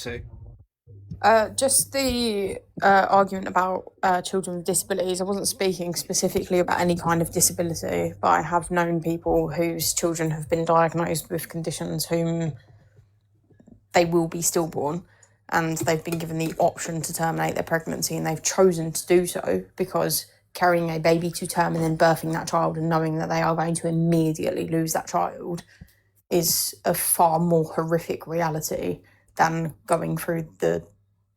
say? Just the argument about children with disabilities. I wasn't speaking specifically about any kind of disability, but I have known people whose children have been diagnosed with conditions whom they will be stillborn, and they've been given the option to terminate their pregnancy, and they've chosen to do so because carrying a baby to term and then birthing that child and knowing that they are going to immediately lose that child is a far more horrific reality than going through the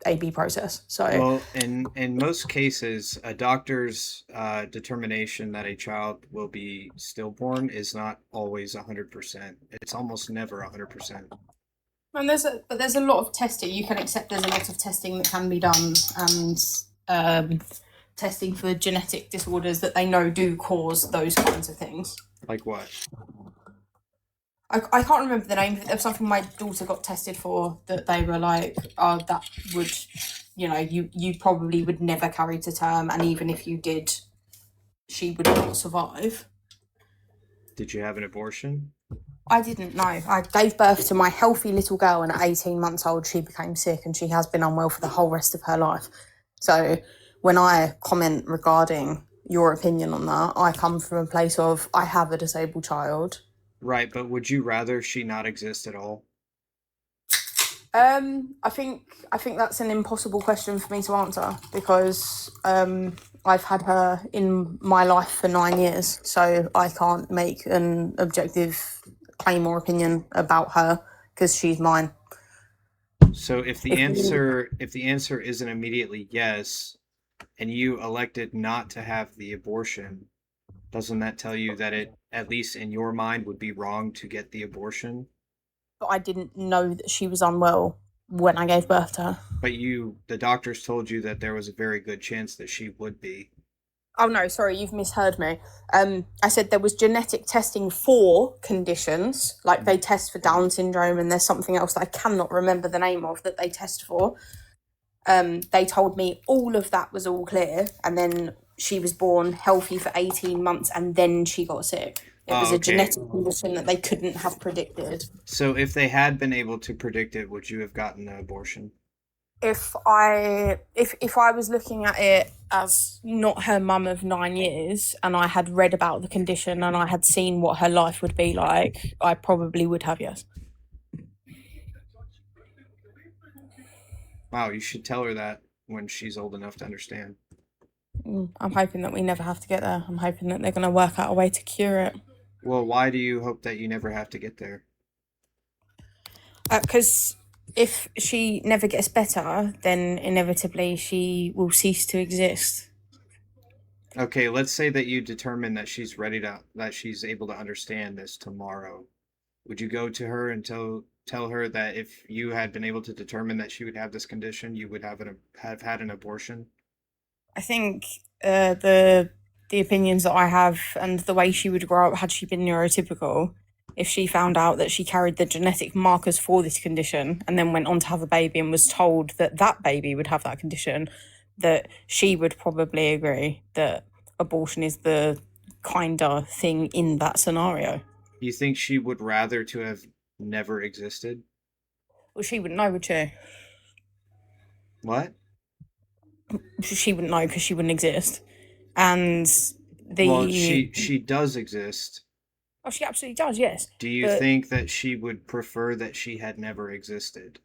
AB process. So Well, in most cases, a doctor's determination that a child will be stillborn is not always 100%. It's almost never 100%. and there's a lot of testing. You can accept there's a lot of testing that can be done, and testing for genetic disorders that they know do cause those kinds of things. Like what? I can't remember the name. There was something my daughter got tested for that they were like, oh, that would, you probably would never carry to term, and even if you did, she would not survive. Did you have an abortion? I didn't know. I gave birth to my healthy little girl, and at 18 months old, she became sick, and she has been unwell for the whole rest of her life. So when I comment regarding your opinion on that, I come from a place of I have a disabled child. Right, but would you rather she not exist at all? I think that's an impossible question for me to answer because I've had her in my life for 9 years, so I can't make an objective claim or opinion about her because she's mine. So if the If you, answer isn't immediately yes, and you elected not to have the abortion, doesn't that tell you that it, at least in your mind, would be wrong to get the abortion? but I didn't know that she was unwell when I gave birth to her. But the doctors told you that there was a very good chance that she would be. Oh no, sorry, you've misheard me. I said there was genetic testing for conditions, like they test for Down syndrome, and there's something else that I cannot remember the name of that they test for. They told me all of that was all clear, and then she was born healthy for 18 months, and then she got sick. It was Oh, a okay. genetic condition that they couldn't have predicted. So if they had been able to predict it, would you have gotten the abortion? If I was looking at it as not her mum of 9 years, and I had read about the condition and I had seen what her life would be like, I probably would have, yes. Wow, you should tell her that when she's old enough to understand. I'm hoping that we never have to get there. I'm hoping that they're going to work out a way to cure it. Well, why do you hope that you never have to get there? Because if she never gets better, then inevitably she will cease to exist. Okay, let's say that you determine that that she's able to understand this tomorrow. Would you go to her and tell her that if you had been able to determine that she would have this condition, you would have had an abortion? I think the opinions that I have and the way she would grow up had she been neurotypical, if she found out that she carried the genetic markers for this condition and then went on to have a baby and was told that that baby would have that condition, that she would probably agree that abortion is the kinder thing in that scenario. You think she would rather to have never existed? Well, she wouldn't know, would she? What? She wouldn't know because she wouldn't exist. And Well, the she does exist. oh, she absolutely does, yes. Do you But think that she would prefer that she had never existed?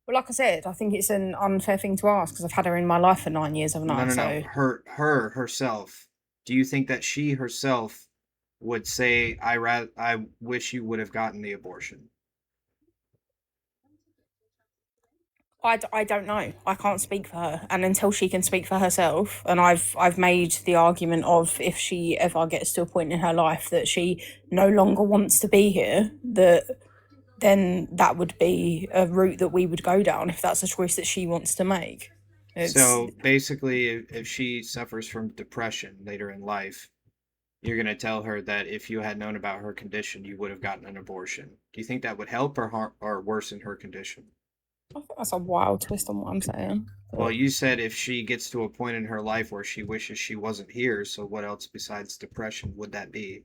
Well, like I said, I think it's an unfair thing to ask because I've had her in my life for 9 years, haven't No, I? no, no. So Her herself. Do you think that she herself would say, I wish you would have gotten the abortion"? I don't know. I can't speak for her, and until she can speak for herself, and I've made the argument of if she ever gets to a point in her life that she no longer wants to be here, that then that would be a route that we would go down if that's a choice that she wants to make. It's So basically, if she suffers from depression later in life, you're going to tell her that if you had known about her condition, you would have gotten an abortion. Do you think that would help or worsen her condition? I think that's a wild twist on what I'm saying. Well, But you said if she gets to a point in her life where she wishes she wasn't here, so what else besides depression would that be?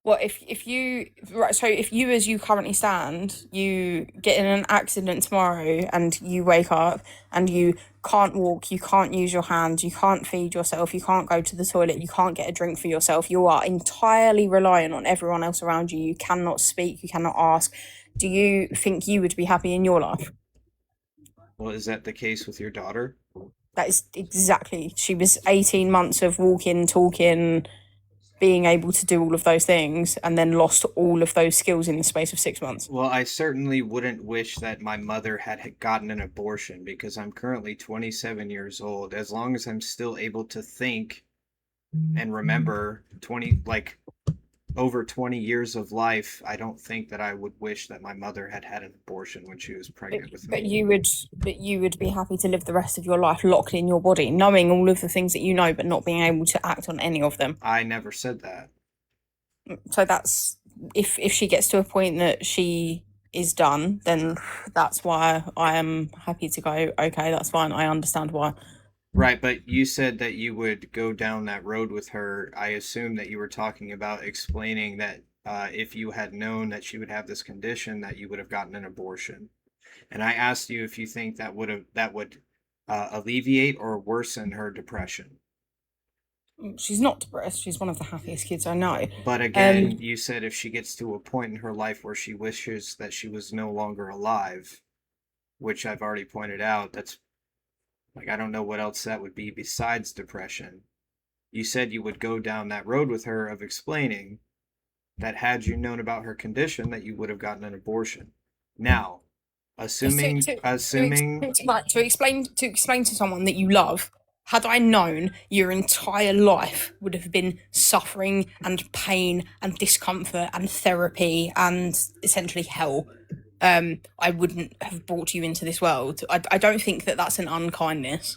Well, if you right, so if you, as you currently stand, you get in an accident tomorrow and you wake up and you can't walk, you can't use your hands, you can't feed yourself, you can't go to the toilet, you can't get a drink for yourself, you are entirely reliant on everyone else around you. You cannot speak, you cannot ask. Do you think you would be happy in your life? Well, is that the case with your daughter? That is exactly. She was 18 months of walking, talking, being able to do all of those things, and then lost all of those skills in the space of 6 months. Well, I certainly wouldn't wish that my mother had gotten an abortion because I'm currently 27 years old. As long as I'm still able to think and remember 20, like over 20 years of life, I don't think that I would wish that my mother had had an abortion when she was But, pregnant with but me. you would be happy to live the rest of your life locked in your body, knowing all of the things that you know, but not being able to act on any of them. I never said that. So that's, if she gets to a point that she is done, then that's why I am happy to go. Okay, that's fine. I understand why. Right, but you said that you would go down that road with her. I assume that you were talking about explaining that if you had known that she would have this condition, that you would have gotten an abortion. And I asked you if you think that would alleviate or worsen her depression. She's not depressed. She's one of the happiest kids I know. But Um, again, you said if she gets to a point in her life where she wishes that she was no longer alive, which I've already pointed out, that's like I don't know what else that would be besides depression. You said you would go down that road with her of explaining that had you known about her condition that you would have gotten an abortion. Now, to, assuming to, assuming to explain to someone that you love, had I known your entire life would have been suffering and pain and discomfort and therapy and essentially hell, I wouldn't have brought you into this world. I don't think that that's an unkindness.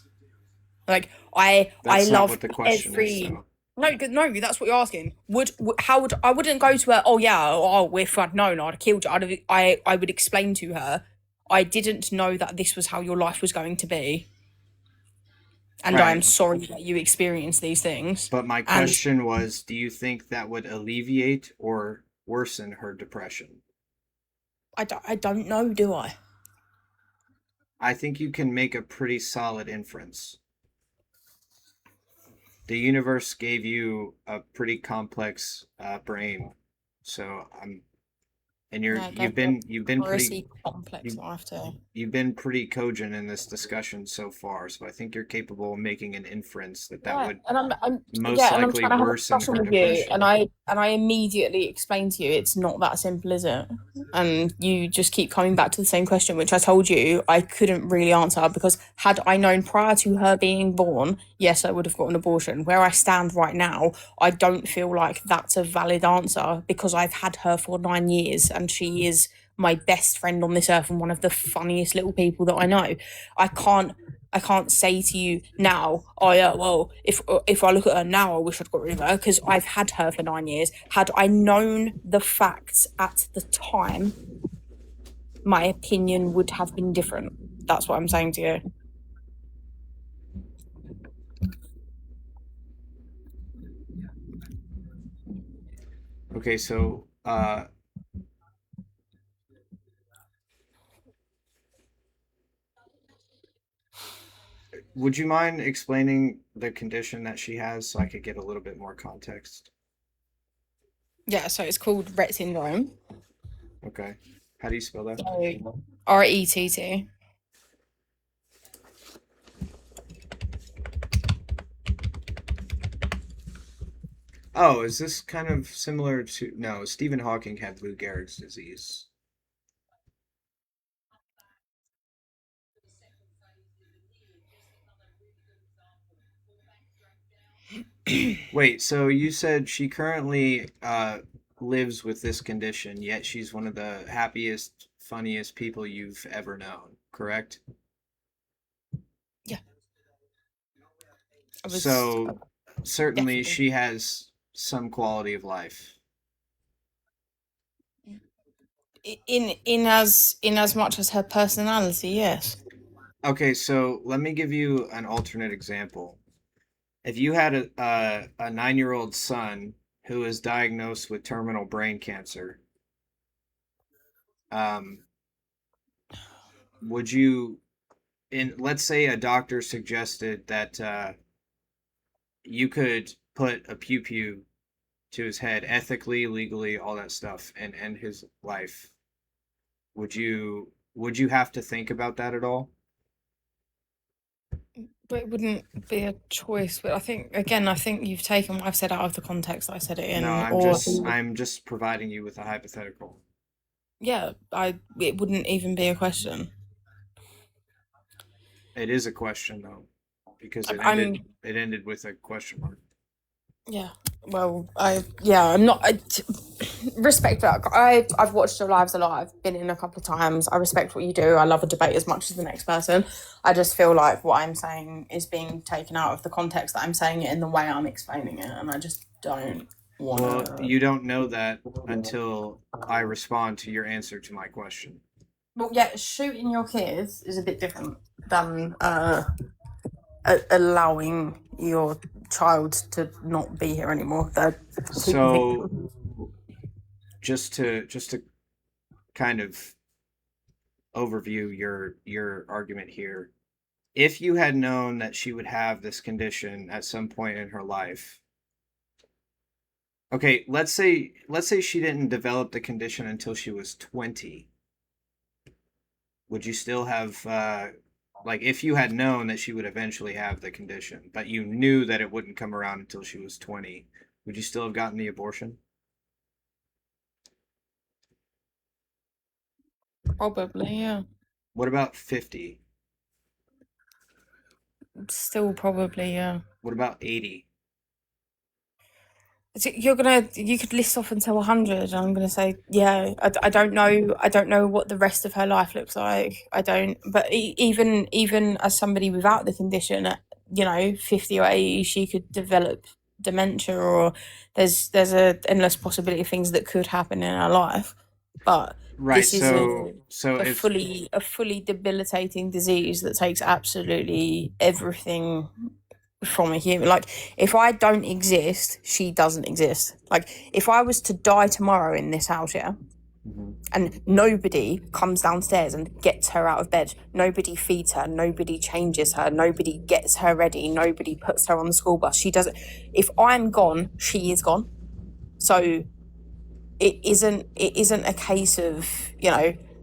Like I that's not love what the question is every. though. No, that's what you're asking. How would I wouldn't go to her? Oh yeah, oh if I'd known, I'd have killed you. I would explain to her. I didn't know that this was how your life was going to be, and I am Right. sorry that you experienced these things. But my And question was, do you think that would alleviate or worsen her depression? I don't know, do I? I think you can make a pretty solid inference. The universe gave you a pretty complex brain, so I'm and you're No, you've been pretty pretty complex you life too. you've been pretty cogent in this discussion so far, so I think you're capable of making an inference that that Yeah, would and I'm most yeah, and I'm likely trying to have a worsen discussion her with you, and depression. I immediately explain to you it's not that simple, is it? And you just keep coming back to the same question, which I told you I couldn't really answer because had I known prior to her being born, yes, I would have got an abortion. Where I stand right now, I don't feel like that's a valid answer because I've had her for 9 years and she is my best friend on this earth and one of the funniest little people that I know. I can't I can't say to you now, oh yeah, well, if I look at her now, I wish I'd got rid of her because I've had her for 9 years. Had I known the facts at the time, my opinion would have been different. That's what I'm saying to you. Okay, so would you mind explaining the condition that she has so I could get a little bit more context? Yeah, so it's called Rett syndrome. Okay. How do you spell that? So RETT. Oh, is this kind of similar to no, Stephen Hawking had Lou Gehrig's disease. Wait, so you said she currently lives with this condition, yet she's one of the happiest, funniest people you've ever known, correct? Yeah, I was So certainly definitely she has some quality of life. in as much as her personality. Yes. Okay, so let me give you an alternate example. If you had a 9-year-old son who is diagnosed with terminal brain cancer, um, would you, in let's say a doctor suggested that you could put a pew pew to his head ethically, legally, all that stuff, and end his life, would you have to think about that at all? But it wouldn't be a choice. But I think you've taken what I've said out of the context I said it No, in. I'm Or just I'm just providing you with a hypothetical. yeah, it wouldn't even be a question. It is a question though, because it I'm ended it ended with a question mark. Yeah. Well, I'm not. Respect that. I've watched Your Lives a lot. I've been in a couple of times. I respect what you do. I love a debate as much as the next person. I just feel like what I'm saying is being taken out of the context that I'm saying it in the way I'm explaining it, and I just don't want Well, to. you don't know that until I respond to your answer to my question. Well, yeah, shooting your kids is a bit different than allowing your child to not be here anymore. They're So just to kind of overview your argument here. If you had known that she would have this condition at some point in her life, okay, let's say she didn't develop the condition until she was 20. Would you still have like if you had known that she would eventually have the condition, but you knew that it wouldn't come around until she was 20, would you still have gotten the abortion? Probably, yeah. What about 50? Still probably, yeah. What about 80? So you could list off until 100. I'm gonna say, yeah. I don't know. I don't know what the rest of her life looks like. I don't. But even as somebody without the condition, at 50 or 80, she could develop dementia, or there's a endless possibility of things that could happen in her life. But Right, this is so a if fully debilitating disease that takes absolutely everything from a human. Like, if I don't exist, she doesn't exist. Like, if I was to die tomorrow in this house, yeah, Mhm. and nobody comes downstairs and gets her out of bed, nobody feeds her, nobody changes her, nobody gets her ready, nobody puts her on the school bus, she doesn't. If I'm gone, she is gone. So it isn't a case of,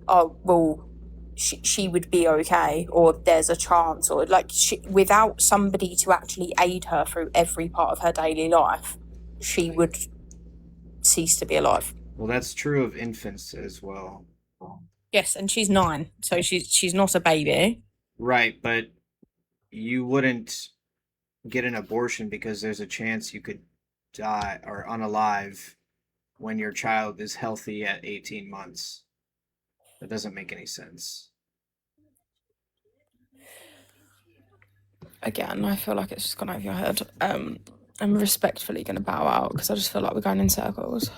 oh well, she would be okay, or there's a chance, or like without somebody to actually aid her through every part of her daily life, she would cease to be alive. well, that's true of infants as well. Yes, and she's 9, so she's not a baby. Right, but you wouldn't get an abortion because there's a chance you could die or unalive when your child is healthy at 18 months. That doesn't make any sense. Again, I feel like it's just gone over your head. I'm respectfully going to bow out because I just feel like we're going in circles.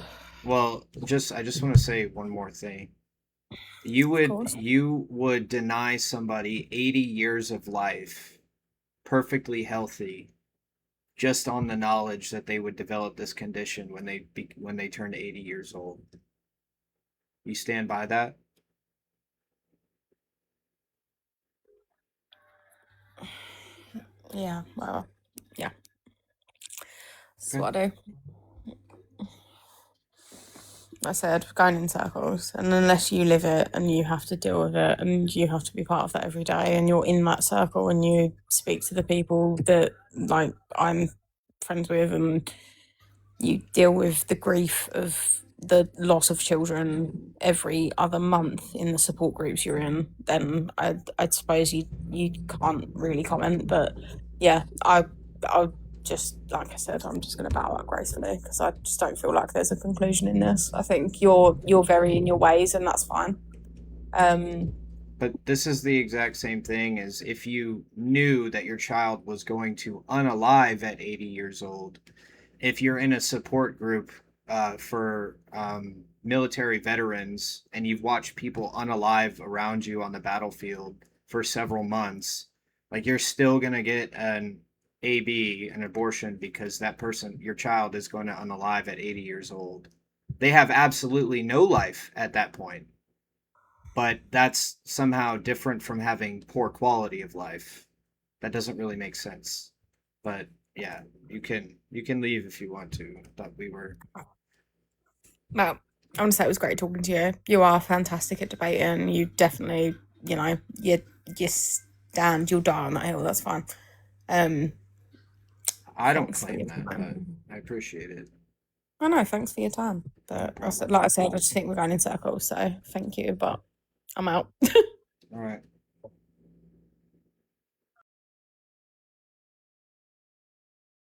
Well, I just want to say one more thing. You Of would course. you would deny somebody 80 years of life, perfectly healthy, just on the knowledge that they would develop this condition when they turn 80 years old. You stand by that? Yeah, well, yeah. That's Okay. what I do. I said, going in circles, and unless you live it and you have to deal with it and you have to be part of that every day, and you're in that circle and you speak to the people that like I'm friends with, and you deal with the grief of the loss of children every other month in the support groups you're in, then I'd suppose you can't really comment. But yeah, I'll just, like I said, I'm just going to bow out gracefully because I just don't feel like there's a conclusion in this. I think you're very in your ways, and that's fine. But this is the exact same thing as if you knew that your child was going to unalive at 80 years old. If you're in a support group for military veterans and you've watched people unalive around you on the battlefield for several months, like you're still gonna get AB an abortion because that person, your child, is going to unalive at 80 years old. They have absolutely no life at that point, but that's somehow different from having poor quality of life. That doesn't really make sense. But yeah, you can leave if you want to. I thought we were. Well, I want to say it was great talking to you. You are fantastic at debating. You definitely, you stand, you'll die on that hill. That's fine. I don't Thanks for claim your that, but time. I appreciate it. I know. Thanks for your time. No But problem. like I said, I just think we're going in circles. So thank you, but I'm out. All right.